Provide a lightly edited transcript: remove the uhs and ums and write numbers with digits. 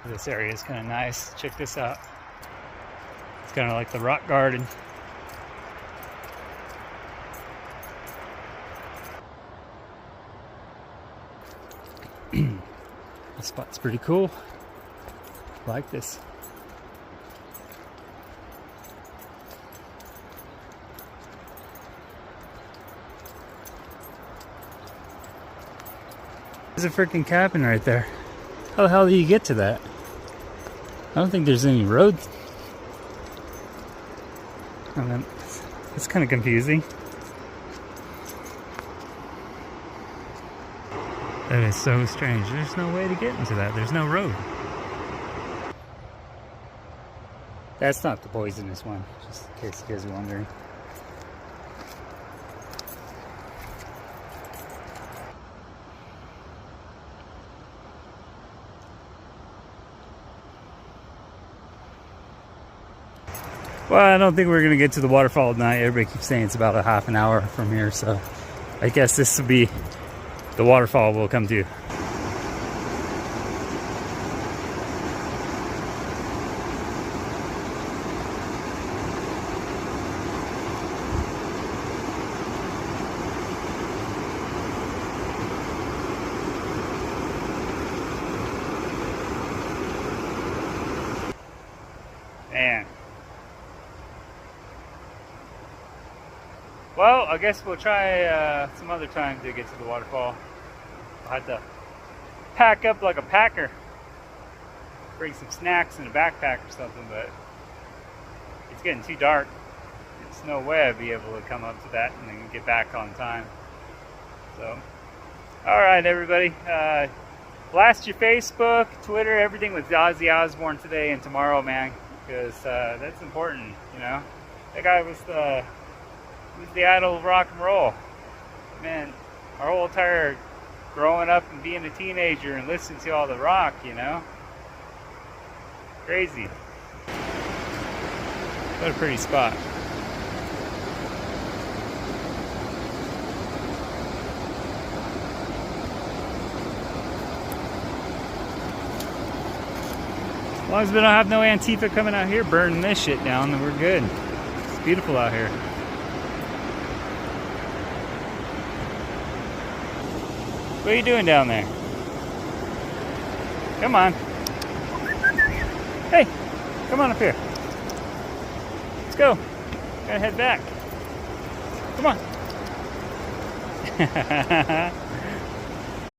This area is kind of nice. Check this out. It's kind of like the rock garden. This spot's pretty cool. I like this. There's a freaking cabin right there. How the hell do you get to that? I don't think there's any road. And then it's kind of confusing. That is so strange. There's no way to get into that. There's no road. That's not the poisonous one, just in case you guys are wondering. Well, I don't think we're gonna get to the waterfall tonight. Everybody keeps saying it's about a half an hour from here, so I guess this will be the waterfall we'll come to. Man. Well, I guess we'll try some other time to get to the waterfall. I'll have to pack up like a packer. Bring some snacks in a backpack or something, but it's getting too dark. There's no way I'd be able to come up to that and then get back on time. So, alright everybody. Blast your Facebook, Twitter, everything with Ozzy Osbourne today and tomorrow, man. Because that's important, you know. That guy was the idol of rock and roll. Man, our whole entire growing up and being a teenager and listening to all the rock, you know. Crazy. What a pretty spot. As long as we don't have no Antifa coming out here burning this shit down, then we're good. It's beautiful out here. What are you doing down there? Come on. Hey, come on up here. Let's go. Gotta head back. Come on.